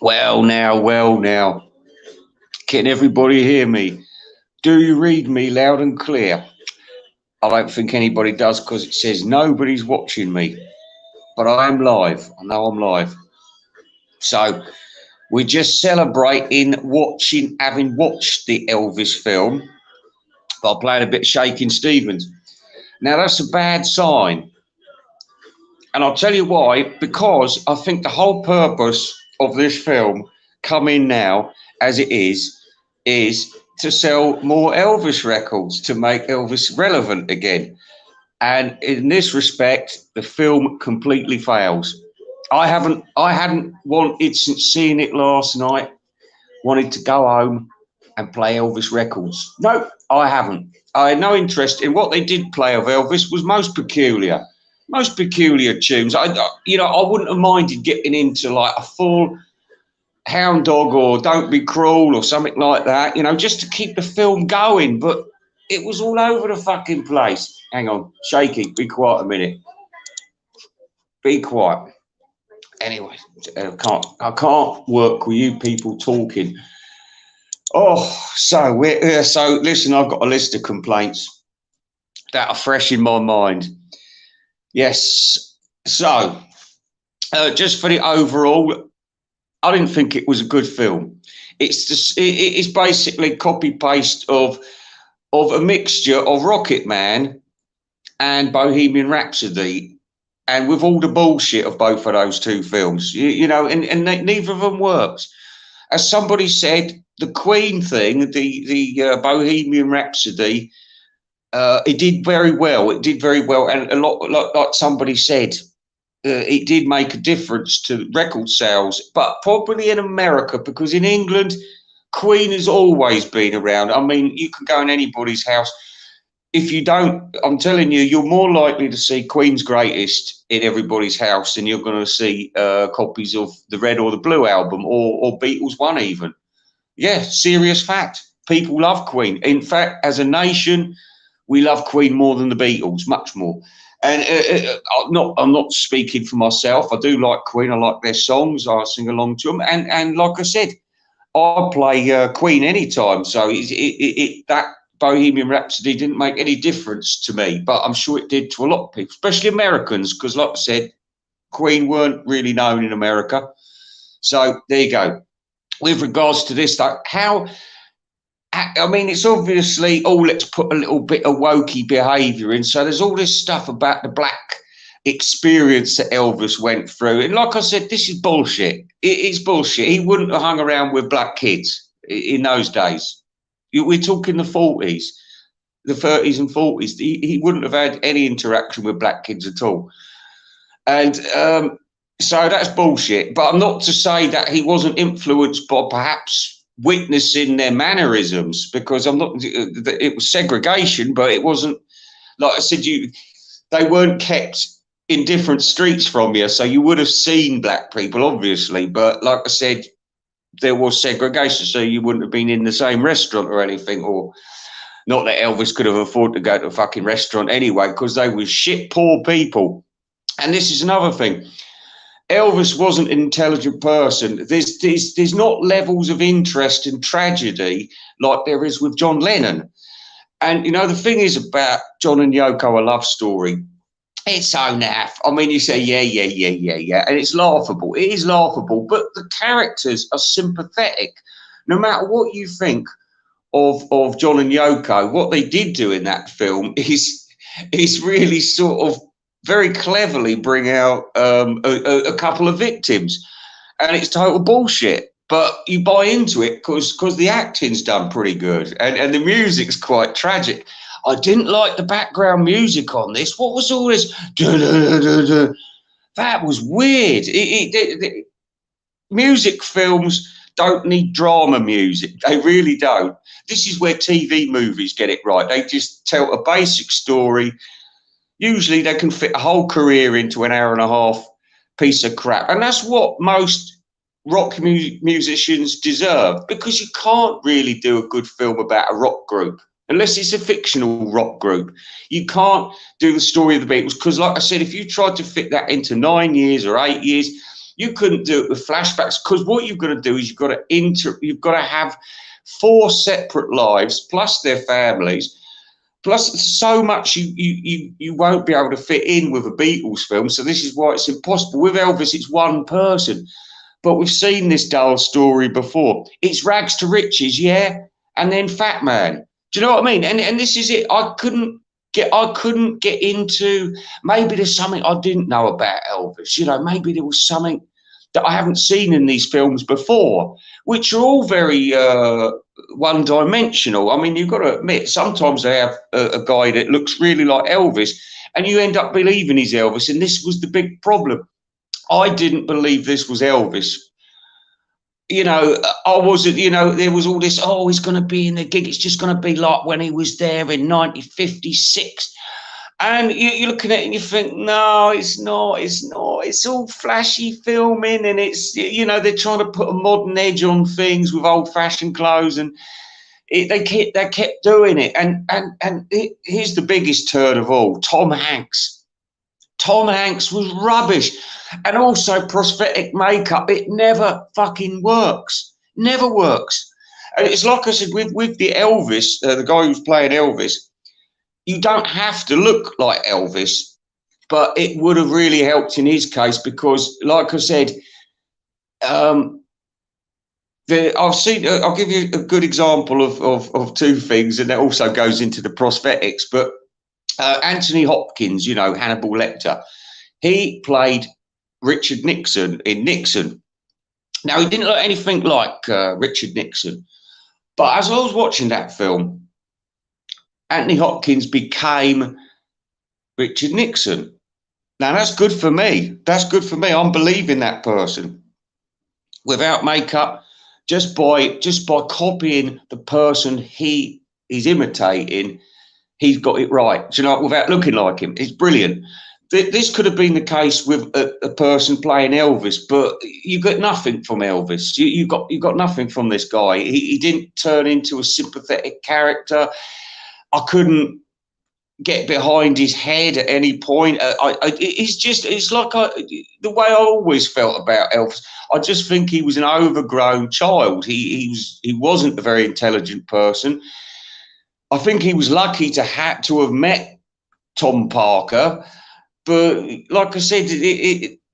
Well now. Can everybody hear me? Do you read me loud and clear? I don't think anybody does because it says nobody's watching me. But I am live. I know I'm live. So we're just celebrating having watched the Elvis film by playing a bit of Shaking Stevens. Now that's a bad sign. And I'll tell you why, because I think the whole purpose of this film coming now as it is to sell more Elvis records, to make Elvis relevant again. And in this respect, the film completely fails. I hadn't wanted, since seeing it last night, wanted to go home and play Elvis records. No, I haven't. I had no interest in what they did play of Elvis. Was most peculiar tunes. I wouldn't have minded getting into like a full Hound Dog or Don't Be Cruel or something like that, just to keep the film going. But it was all over the fucking place. Hang on, Shaky, be quiet a minute. Be quiet. Anyway, I can't work with you people talking. Oh, so listen, I've got a list of complaints that are fresh in my mind. Yes, so just for the overall, I didn't think it was a good film. It's basically copy paste of a mixture of Rocket Man and Bohemian Rhapsody, and with all the bullshit of both of those two films, and neither of them works. As somebody said, the Queen thing, the Bohemian Rhapsody, it did very well. It did very well, and a lot like somebody said, it did make a difference to record sales, but probably in America, because in England, Queen has always been around. I mean, you can go in anybody's house. If you don't, I'm telling you, you're more likely to see Queen's Greatest in everybody's house than you're going to see copies of the Red or the Blue album or Beatles One even. Yeah, serious fact. People love Queen. In fact, as a nation, we love Queen more than the Beatles, much more. And I'm not speaking for myself. I do like Queen. I like their songs. I sing along to them. And like I said, I play Queen anytime. So that Bohemian Rhapsody didn't make any difference to me, but I'm sure it did to a lot of people, especially Americans, because like I said, Queen weren't really known in America. So there you go. With regards to this, though, it's obviously, let's put a little bit of wokey behaviour in. So there's all this stuff about the black experience that Elvis went through. And like I said, this is bullshit. It's bullshit. He wouldn't have hung around with black kids in those days. We're talking the 40s, the 30s and 40s. He wouldn't have had any interaction with black kids at all. And so that's bullshit. But I'm not to say that he wasn't influenced by perhaps witnessing their mannerisms, because it was segregation, but it wasn't, like I said, they weren't kept in different streets from you. So you would have seen black people, obviously. But like I said, there was segregation, so you wouldn't have been in the same restaurant or anything, or not that Elvis could have afforded to go to a fucking restaurant anyway, because they were shit poor people. And this is another thing. Elvis wasn't an intelligent person. There's not levels of interest and tragedy like there is with John Lennon. And, the thing is about John and Yoko, a love story, it's so naff. I mean, you say, yeah. And it's laughable. It is laughable. But the characters are sympathetic. No matter what you think of John and Yoko, what they did do in that film is really sort of very cleverly bring out a couple of victims. And it's total bullshit. But you buy into it because the acting's done pretty good. And the music's quite tragic. I didn't like the background music on this. What was all this? That was weird. Music films don't need drama music. They really don't. This is where TV movies get it right. They just tell a basic story. Usually they can fit a whole career into an hour and a half piece of crap. And that's what most rock musicians deserve, because you can't really do a good film about a rock group unless it's a fictional rock group. You can't do the story of the Beatles, because like I said, if you tried to fit that into 9 years or 8 years, You couldn't do it with flashbacks, because what you've got to do is you've got to have 4 separate lives plus their families, plus so much you won't be able to fit in with a Beatles film. So this is why it's impossible. With Elvis, it's one person. But we've seen this dull story before. It's rags to riches, yeah, and then Fat Man. Do you know what I mean? And this is it. I couldn't get into, maybe there's something I didn't know about Elvis. You know, maybe there was something that I haven't seen in these films before, which are all very one-dimensional. I mean, you've got to admit, sometimes they have a guy that looks really like Elvis, and you end up believing he's Elvis. And this was the big problem. I didn't believe this was Elvis. You know, I wasn't, you know, there was all this, oh, he's going to be in the gig. It's just going to be like when he was there in 1956. And you're looking at it and you think, no, it's not. It's all flashy filming, and it's, you know, they're trying to put a modern edge on things with old-fashioned clothes, and they kept doing it. And here's the biggest turd of all, Tom Hanks. Tom Hanks was rubbish. And also prosthetic makeup, it never fucking works. Never works. And it's like I said, with the Elvis, the guy who's playing Elvis, you don't have to look like Elvis, but it would have really helped in his case, because, like I said, I'll give you a good example of 2 things, and that also goes into the prosthetics. But Anthony Hopkins, you know, Hannibal Lecter, he played Richard Nixon in Nixon. Now, he didn't look anything like Richard Nixon, but as I was watching that film, Anthony Hopkins became Richard Nixon. Now, that's good for me. That's good for me. I'm believing that person without makeup, just by copying the person he is imitating. He's got it right. Do you know, without looking like him. It's brilliant. This could have been the case with a person playing Elvis, but you got nothing from Elvis. You got nothing from this guy. He didn't turn into a sympathetic character. I couldn't get behind his head at any point. It's like the way I always felt about Elvis. I just think he was an overgrown child. He wasn't a very intelligent person. I think he was lucky to have met Tom Parker. But like I said,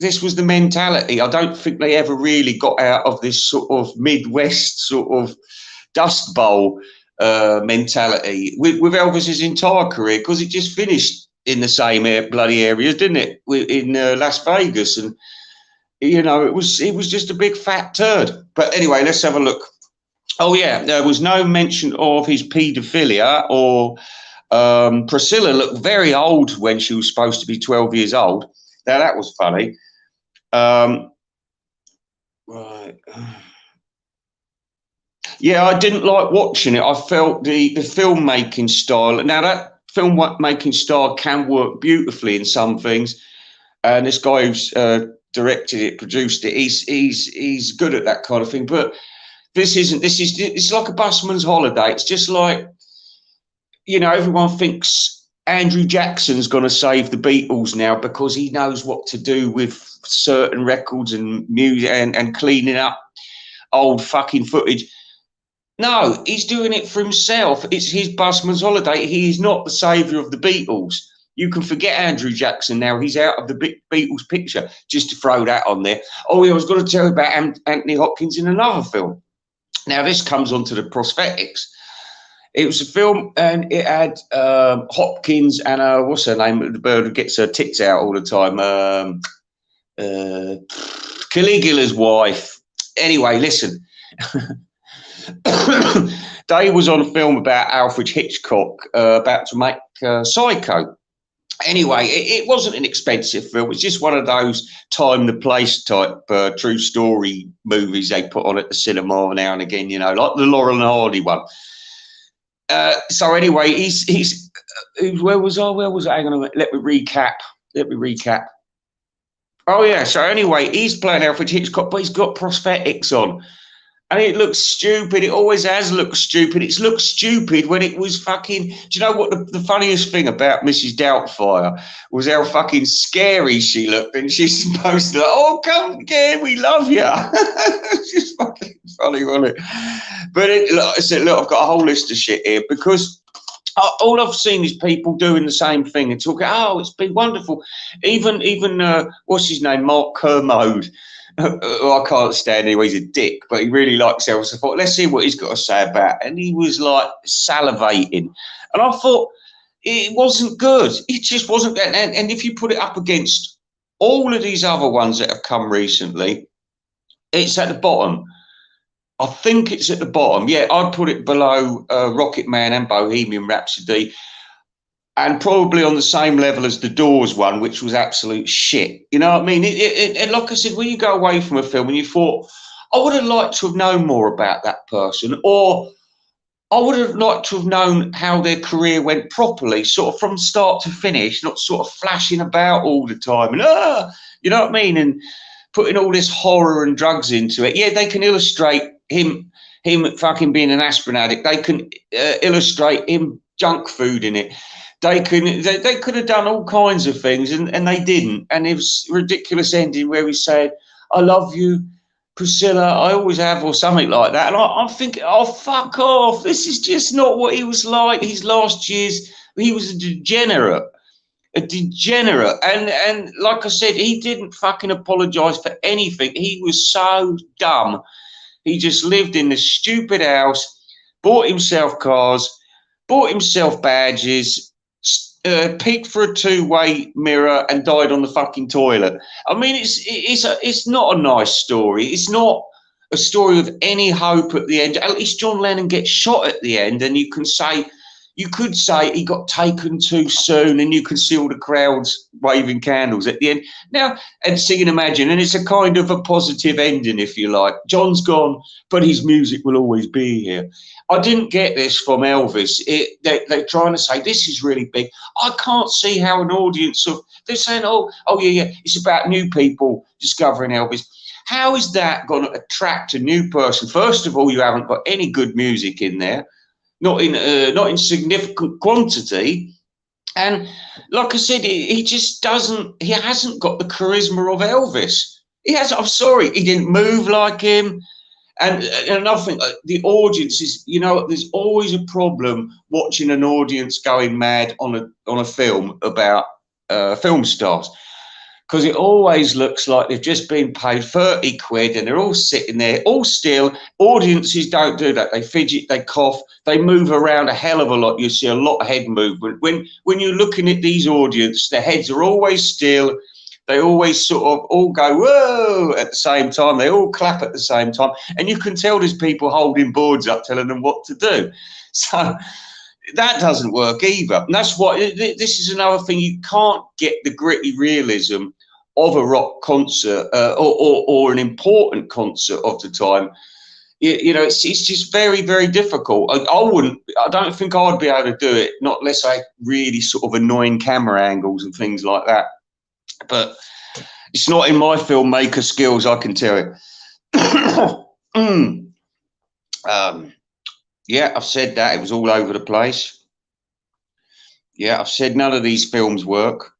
this was the mentality. I don't think they ever really got out of this sort of Midwest sort of Dust Bowl mentality with Elvis's entire career, because it just finished in the same bloody areas, didn't it? In Las Vegas, and you know, it was just a big fat turd. But anyway, let's have a look. Oh yeah, there was no mention of his paedophilia or. Priscilla looked very old when she was supposed to be 12 years old. Now, that was funny. Right. Yeah, I didn't like watching it. I felt the filmmaking style. Now, that filmmaking style can work beautifully in some things. And this guy who's directed it, produced it, he's good at that kind of thing. But it's like a busman's holiday. It's just like, you know, everyone thinks Andrew Jackson's going to save the Beatles now because he knows what to do with certain records and music and cleaning up old fucking footage. No, he's doing it for himself. It's his busman's holiday. He is not the saviour of the Beatles. You can forget Andrew Jackson now. He's out of the Beatles picture, just to throw that on there. Oh, yeah, I was going to tell you about Anthony Hopkins in another film. Now, this comes on to the prosthetics. It was a film, and it had Hopkins and what's her name? The bird who gets her tits out all the time. Caligula's wife. Anyway, listen. They was on a film about Alfred Hitchcock about to make Psycho. Anyway, it wasn't an expensive film. It's just one of those time, the place type true story movies they put on at the cinema now and again, you know, like the Laurel and Hardy one. So anyway, he's where was I? Hang on a minute. Let me recap. Oh yeah. So anyway, he's playing Alfred Hitchcock, but he's got prosthetics on, And it looks stupid. It always has looked stupid. It's looked stupid when it was fucking... Do you know what the funniest thing about Mrs. Doubtfire was? How fucking scary she looked. And she's supposed to, oh, come again, we love you. It's just fucking funny, wasn't it? But like I said, look, I've got a whole list of shit here because all I've seen is people doing the same thing and talking, oh, it's been wonderful. Even what's his name, Mark Kermode. I can't stand him. He's a dick, but he really likes Elvis. I thought, let's see what he's got to say about it. And he was like salivating. And I thought it wasn't good. It just wasn't good. And if you put it up against all of these other ones that have come recently, it's at the bottom. I think it's at the bottom. Yeah, I'd put it below Rocket Man and Bohemian Rhapsody, and probably on the same level as the Doors one, which was absolute shit. You know what I mean? And like I said, when you go away from a film and you thought, I would have liked to have known more about that person, or I would have liked to have known how their career went properly, sort of from start to finish, not sort of flashing about all the time and, you know what I mean? And putting all this horror and drugs into it. Yeah, they can illustrate him fucking being an aspirin addict. They can illustrate him junk food in it. They could have done all kinds of things, and they didn't. And it was a ridiculous ending where he said, I love you, Priscilla, I always have, or something like that. And I'm thinking, oh, fuck off. This is just not what he was like. His last years, he was a degenerate. And like I said, he didn't fucking apologise for anything. He was so dumb. He just lived in this stupid house, bought himself cars, bought himself badges, peeked for a two-way mirror and died on the fucking toilet. I mean, it's not a nice story. It's not a story of any hope at the end. At least John Lennon gets shot at the end, and you could say he got taken too soon, and you can see all the crowds waving candles at the end. Now, and singing Imagine, and it's a kind of a positive ending, if you like. John's gone, but his music will always be here. I didn't get this from Elvis. They're trying to say this is really big. I can't see how an audience of... They're saying, oh, yeah, it's about new people discovering Elvis. How is that going to attract a new person? First of all, you haven't got any good music in there. Not in significant quantity, and like I said, he just doesn't. He hasn't got the charisma of Elvis. He has. I'm sorry, he didn't move like him. And another thing, the audience is. You know, there's always a problem watching an audience going mad on a film about film stars. Because it always looks like they've just been paid 30 quid and they're all sitting there, all still. Audiences don't do that. They fidget, they cough, they move around a hell of a lot. You see a lot of head movement. When you're looking at these audiences, their heads are always still. They always sort of all go, whoa, at the same time. They all clap at the same time. And you can tell there's people holding boards up telling them what to do. So that doesn't work either. And that's why this is another thing. You can't get the gritty realism of a rock concert or an important concert of the time. You know, it's just very, very difficult. I don't think I'd be able to do it, not unless I really sort of annoying camera angles and things like that. But it's not in my filmmaker skills, I can tell you. Yeah, I've said that. It was all over the place. Yeah, I've said none of these films work.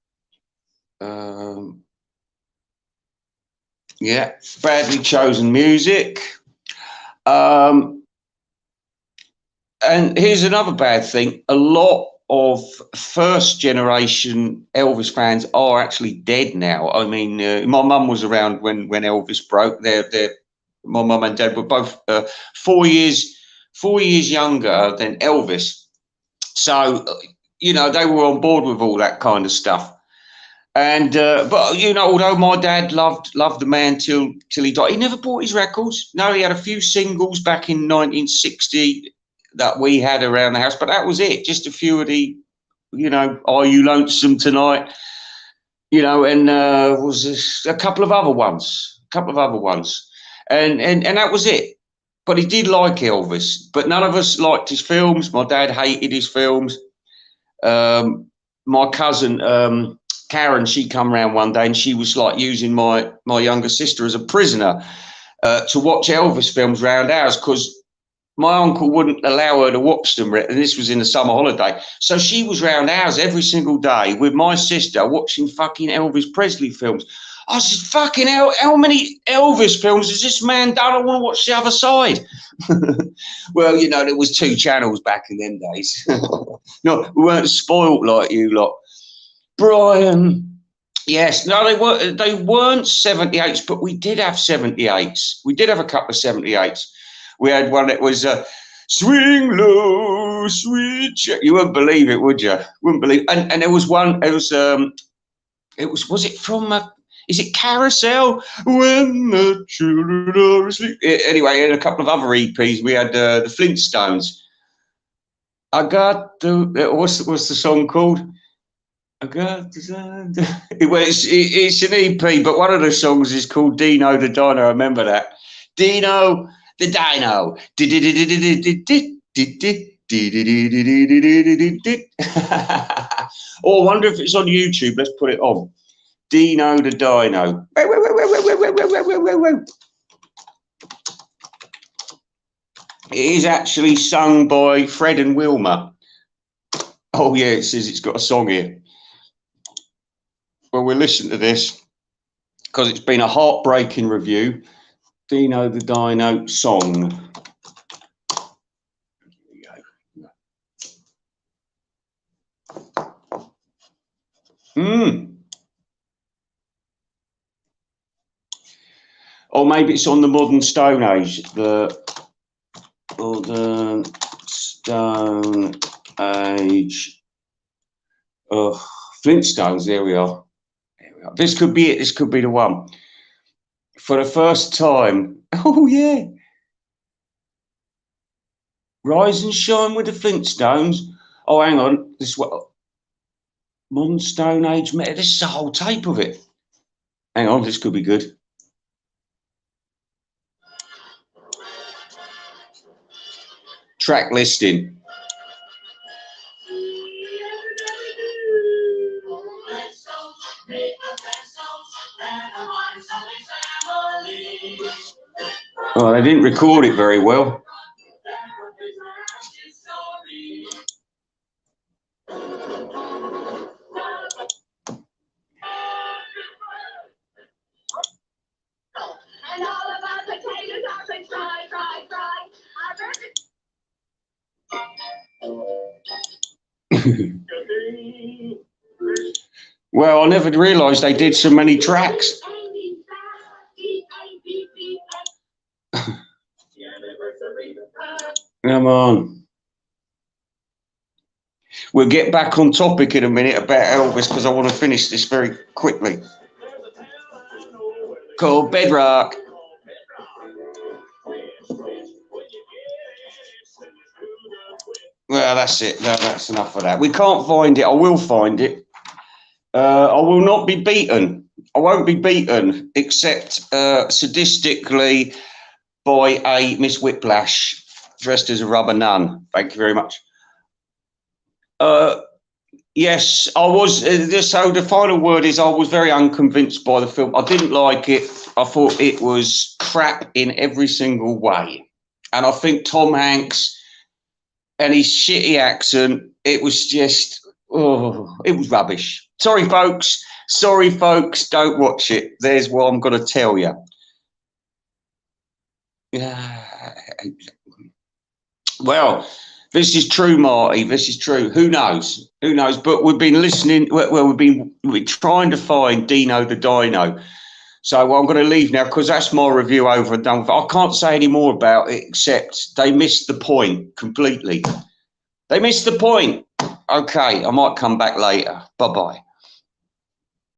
Yeah, badly chosen music. And here's another bad thing. A lot of first generation Elvis fans are actually dead now. I mean, my mum was around when Elvis broke. My mum and dad were both 4 years younger than Elvis. So, you know, they were on board with all that kind of stuff. And but you know, although my dad loved the man till he died, he never bought his records. No, he had a few singles back in 1960 that we had around the house, but that was it. Just a few of the, you know, Are You Lonesome Tonight? You know, and was a couple of other ones, and that was it. But he did like Elvis, but none of us liked his films. My dad hated his films. My cousin Karen, she come round one day and she was like using my younger sister as a prisoner. to watch Elvis films round ours because my uncle wouldn't allow her to watch them, and this was in the summer holiday. So she was round ours every single day with my sister watching fucking Elvis Presley films. I said, fucking hell, how many Elvis films has this man done? I want to watch the other side. Well, you know, there was 2 channels back in them days. No, we weren't spoilt like you lot. Brian. Yes, no, they weren't 78s, but we did have 78s. We did have a couple of 78s. We had one that was swing low, sweet. You wouldn't believe it, would you? Wouldn't believe. And there was one. It was it from? Is it Carousel? When the children are asleep. Anyway, and a couple of other EPs. We had the Flintstones. I got the. What's the song called? I got the. It's an EP, but one of the songs is called Dino the Dino. I remember that. Dino the Dino. Oh, I wonder if it's on YouTube. Let's put it on. Dino the Dino. It is actually sung by Fred and Wilma. Oh yeah, it says it's got a song here. Well, we'll listen to this because it's been a heartbreaking review. Dino the Dino song. Here we go. Or maybe it's on the Modern Stone Age. The Modern Stone Age. Oh, Flintstones. There we are. This could be it. This could be the one. For the first time. Oh, yeah. Rise and shine with the Flintstones. Oh, hang on. This is what. Modern Stone Age. This is the whole tape of it. Hang on. This could be good. Track listing. Oh, they didn't record it very well. Well, I never realised they did so many tracks. Come on. We'll get back on topic in a minute about Elvis because I want to finish this very quickly. Called Bedrock. Well, that's it. That's enough of that. We can't find it. I will find it. I will not be beaten. I won't be beaten except sadistically by a Miss Whiplash dressed as a rubber nun. Thank you very much. Yes, I was. So the final word is I was very unconvinced by the film. I didn't like it. I thought it was crap in every single way. And I think Tom Hanks and his shitty accent, it was just, it was rubbish. Sorry, folks. Sorry, folks. Don't watch it. There's what I'm going to tell you. Well, this is true, Marty. This is true. Who knows? Who knows? But we've been listening. Well, we've been trying to find Dino the Dino. So I'm going to leave now because that's my review over and done with. I can't say any more about it except they missed the point completely. They missed the point. Okay, I might come back later. Bye-bye.